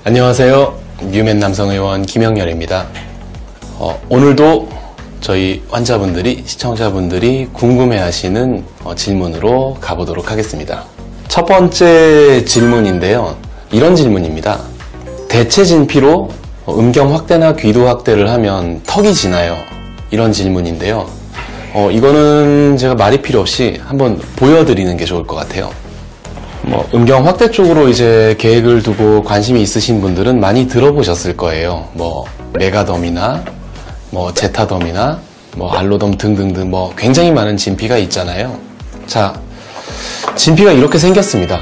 안녕하세요. 뉴맨 남성의원 김영렬입니다. 오늘도 저희 환자분들이, 시청자분들이 궁금해하시는 질문으로 가보도록 하겠습니다. 첫 번째 질문인데요. 이런 질문입니다. 대체 진피로 음경 확대나 귀도 확대를 하면 턱이 지나요? 이런 질문인데요. 이거는 제가 말이 필요 없이 한번 보여드리는 게 좋을 것 같아요. 음경 확대 쪽으로 이제 계획을 두고 관심이 있으신 분들은 많이 들어보셨을 거예요. 메가덤이나 제타덤이나 알로덤 등등등 굉장히 많은 진피가 있잖아요. 자, 진피가 이렇게 생겼습니다.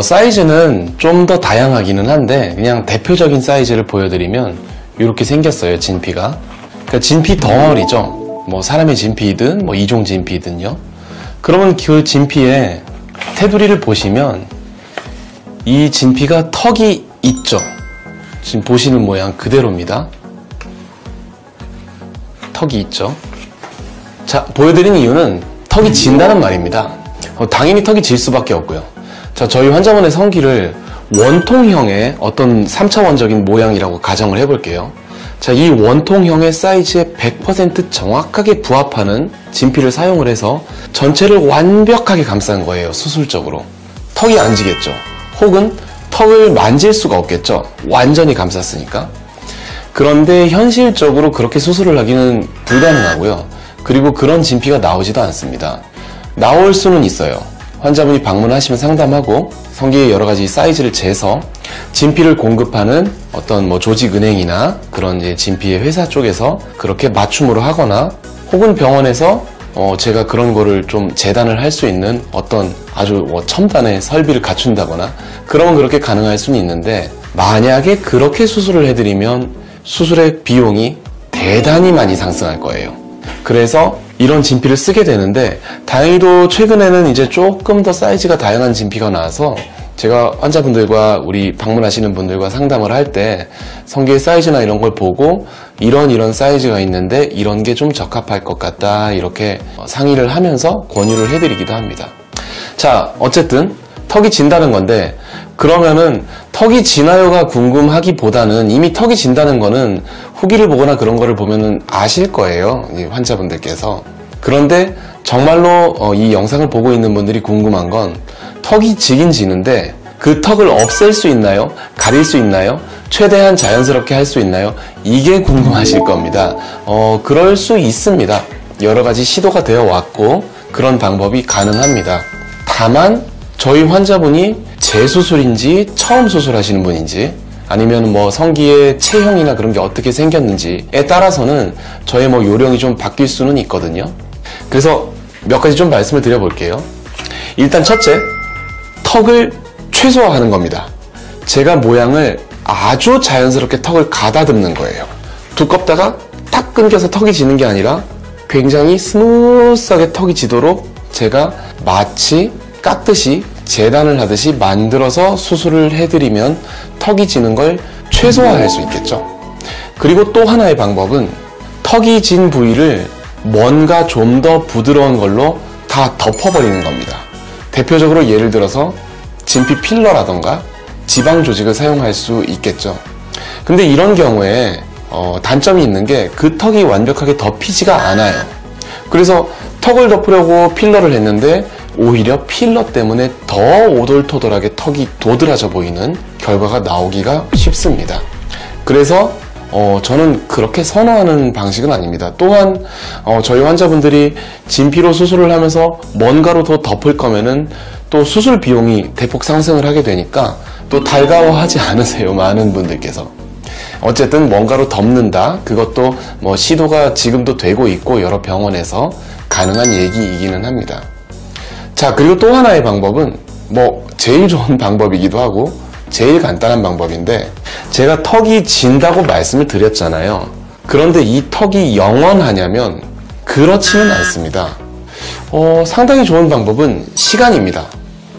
사이즈는 좀 더 다양하기는 한데 그냥 대표적인 사이즈를 보여드리면 이렇게 생겼어요. 진피가. 그러니까 진피 덩어리죠. 사람의 진피든 이종 진피든요. 그러면 그 진피에 테두리를 보시면 이 진피가 턱이 있죠. 지금 보시는 모양 그대로입니다. 턱이 있죠. 자, 보여드린 이유는 턱이 진다는 말입니다. 당연히 턱이 질 수밖에 없고요. 자, 저희 환자분의 성기를 원통형의 어떤 3차원적인 모양이라고 가정을 해볼게요. 자, 이 원통형의 사이즈에 100% 정확하게 부합하는 진피를 사용을 해서 전체를 완벽하게 감싼 거예요. 수술적으로. 턱이 안 지겠죠. 혹은 턱을 만질 수가 없겠죠. 완전히 감쌌으니까. 그런데 현실적으로 그렇게 수술을 하기는 불가능하고요. 그리고 그런 진피가 나오지도 않습니다. 나올 수는 있어요. 환자분이 방문하시면 상담하고 성기의 여러 가지 사이즈를 재서 진피를 공급하는 어떤 조직은행이나 그런 이제 진피의 회사 쪽에서 그렇게 맞춤으로 하거나 혹은 병원에서 제가 그런 거를 좀 재단을 할 수 있는 어떤 아주 첨단의 설비를 갖춘다거나 그러면 그렇게 가능할 수는 있는데, 만약에 그렇게 수술을 해드리면 수술의 비용이 대단히 많이 상승할 거예요. 그래서 이런 진피를 쓰게 되는데, 다행히도 최근에는 이제 조금 더 사이즈가 다양한 진피가 나와서 제가 환자분들과 우리 방문하시는 분들과 상담을 할 때 성기의 사이즈나 이런 걸 보고 이런 사이즈가 있는데 이런 게 좀 적합할 것 같다, 이렇게 상의를 하면서 권유를 해드리기도 합니다. 자, 어쨌든 턱이 진다는 건데, 그러면은 턱이 지나요가 궁금하기보다는 이미 턱이 진다는 거는 후기를 보거나 그런 거를 보면은 아실 거예요, 이 환자분들께서. 그런데 정말로 이 영상을 보고 있는 분들이 궁금한 건, 턱이 지긴 지는데 그 턱을 없앨 수 있나요? 가릴 수 있나요? 최대한 자연스럽게 할 수 있나요? 이게 궁금하실 겁니다. 그럴 수 있습니다. 여러 가지 시도가 되어 왔고 그런 방법이 가능합니다. 다만 저희 환자분이 재수술인지 처음 수술하시는 분인지 아니면 성기의 체형이나 그런 게 어떻게 생겼는지에 따라서는 저의 요령이 좀 바뀔 수는 있거든요. 그래서 몇 가지 좀 말씀을 드려볼게요. 일단 첫째, 턱을 최소화하는 겁니다. 제가 모양을 아주 자연스럽게 턱을 가다듬는 거예요. 두껍다가 탁 끊겨서 턱이 지는 게 아니라 굉장히 스무스하게 턱이 지도록 제가 마치 깎듯이 재단을 하듯이 만들어서 수술을 해드리면 턱이 지는 걸 최소화할 수 있겠죠. 그리고 또 하나의 방법은 턱이 진 부위를 뭔가 좀 더 부드러운 걸로 다 덮어버리는 겁니다. 대표적으로 예를 들어서 진피 필러라던가 지방 조직을 사용할 수 있겠죠. 근데 이런 경우에 단점이 있는 게 그 턱이 완벽하게 덮이지가 않아요. 그래서 턱을 덮으려고 필러를 했는데 오히려 필러 때문에 더 오돌토돌하게 턱이 도드라져 보이는 결과가 나오기가 쉽습니다. 그래서 저는 그렇게 선호하는 방식은 아닙니다. 또한 저희 환자분들이 진피로 수술을 하면서 뭔가로 더 덮을 거면은 또 수술 비용이 대폭 상승을 하게 되니까 또 달가워하지 않으세요, 많은 분들께서. 어쨌든 뭔가로 덮는다, 그것도 시도가 지금도 되고 있고 여러 병원에서 가능한 얘기이기는 합니다. 자, 그리고 또 하나의 방법은 제일 좋은 방법이기도 하고 제일 간단한 방법인데, 제가 턱이 진다고 말씀을 드렸잖아요. 그런데 이 턱이 영원하냐면 그렇지는 않습니다. 상당히 좋은 방법은 시간입니다.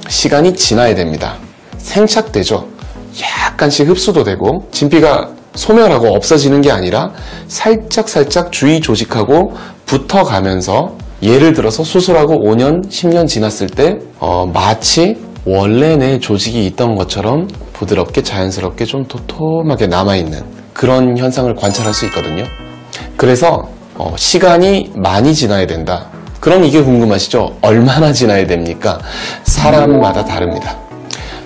시간이 지나야 됩니다. 생착되죠. 약간씩 흡수도 되고 진피가 소멸하고 없어지는 게 아니라 살짝 주위 조직하고 붙어가면서, 예를 들어서 수술하고 5년, 10년 지났을 때 마치 원래 내 조직이 있던 것처럼 부드럽게 자연스럽게 좀 도톰하게 남아있는 그런 현상을 관찰할 수 있거든요. 그래서 시간이 많이 지나야 된다. 그럼 이게 궁금하시죠? 얼마나 지나야 됩니까? 사람마다 다릅니다.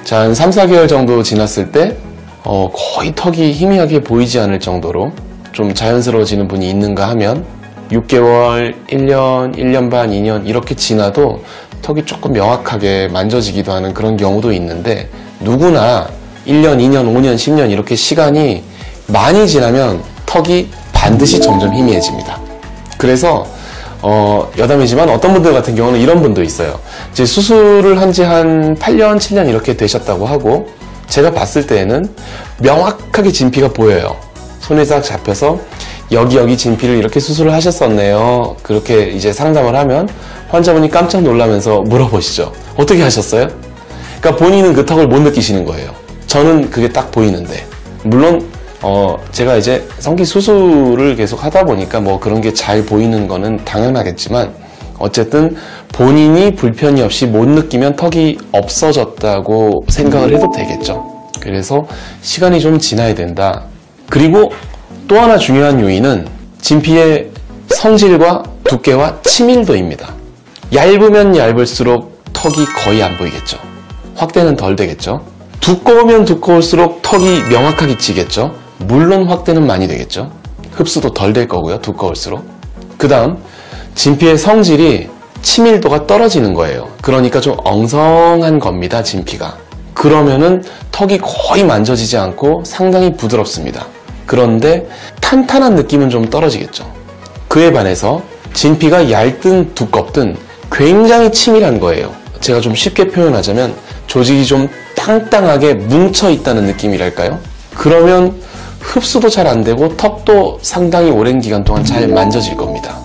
자, 한 3, 4개월 정도 지났을 때 거의 턱이 희미하게 보이지 않을 정도로 좀 자연스러워지는 분이 있는가 하면 6개월, 1년, 1년 반, 2년 이렇게 지나도 턱이 조금 명확하게 만져지기도 하는 그런 경우도 있는데, 누구나 1년, 2년, 5년, 10년 이렇게 시간이 많이 지나면 턱이 반드시 점점 희미해집니다. 그래서 여담이지만 어떤 분들 같은 경우는 이런 분도 있어요. 이제 수술을 한 지 한 8년, 7년 이렇게 되셨다고 하고, 제가 봤을 때에는 명확하게 진피가 보여요. 손에 딱 잡혀서 여기 진피를 이렇게 수술을 하셨었네요. 그렇게 이제 상담을 하면 환자분이 깜짝 놀라면서 물어보시죠. 어떻게 하셨어요? 그러니까 본인은 그 턱을 못 느끼시는 거예요. 저는 그게 딱 보이는데, 물론 제가 이제 성기 수술을 계속 하다 보니까 뭐 그런 게 잘 보이는 거는 당연하겠지만, 어쨌든 본인이 불편이 없이 못 느끼면 턱이 없어졌다고 생각을 해도 되겠죠. 그래서 시간이 좀 지나야 된다. 그리고 또 하나 중요한 요인은 진피의 성질과 두께와 치밀도입니다. 얇으면 얇을수록 턱이 거의 안 보이겠죠. 확대는 덜 되겠죠. 두꺼우면 두꺼울수록 턱이 명확하게 지겠죠. 물론 확대는 많이 되겠죠. 흡수도 덜 될 거고요, 두꺼울수록. 그 다음, 진피의 성질이 치밀도가 떨어지는 거예요. 그러니까 좀 엉성한 겁니다, 진피가. 그러면은 턱이 거의 만져지지 않고 상당히 부드럽습니다. 그런데 탄탄한 느낌은 좀 떨어지겠죠. 그에 반해서 진피가 얇든 두껍든 굉장히 치밀한 거예요. 제가 좀 쉽게 표현하자면 조직이 좀 땅땅하게 뭉쳐 있다는 느낌이랄까요? 그러면 흡수도 잘 안 되고 턱도 상당히 오랜 기간 동안 잘 만져질 겁니다.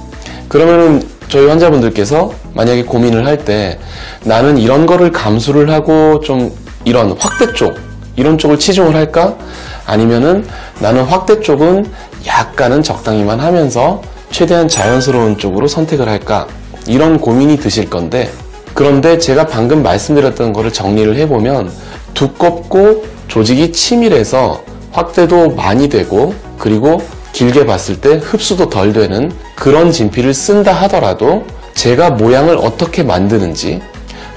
그러면은 저희 환자분들께서 만약에 고민을 할 때 나는 이런 거를 감수를 하고 좀 이런 확대 쪽, 이런 쪽을 치중을 할까? 아니면은 나는 확대 쪽은 약간은 적당히만 하면서 최대한 자연스러운 쪽으로 선택을 할까? 이런 고민이 드실 건데, 그런데 제가 방금 말씀드렸던 거를 정리를 해보면 두껍고 조직이 치밀해서 확대도 많이 되고, 그리고 길게 봤을 때 흡수도 덜 되는 그런 진피를 쓴다 하더라도 제가 모양을 어떻게 만드는지,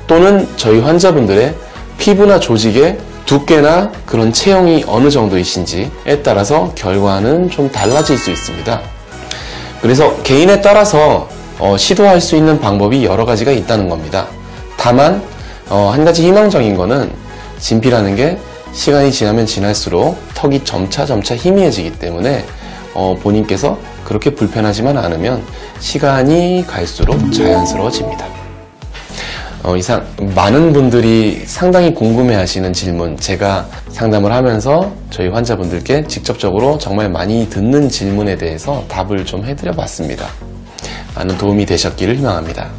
또는 저희 환자분들의 피부나 조직의 두께나 그런 체형이 어느 정도이신지에 따라서 결과는 좀 달라질 수 있습니다. 그래서 개인에 따라서 시도할 수 있는 방법이 여러 가지가 있다는 겁니다. 다만 한 가지 희망적인 거는 진피라는 게 시간이 지나면 지날수록 턱이 점차 희미해지기 때문에 본인께서 그렇게 불편하지만 않으면 시간이 갈수록 자연스러워집니다. 이상 많은 분들이 상당히 궁금해하시는 질문, 제가 상담을 하면서 저희 환자분들께 직접적으로 정말 많이 듣는 질문에 대해서 답을 좀 해드려 봤습니다. 많은 도움이 되셨기를 희망합니다.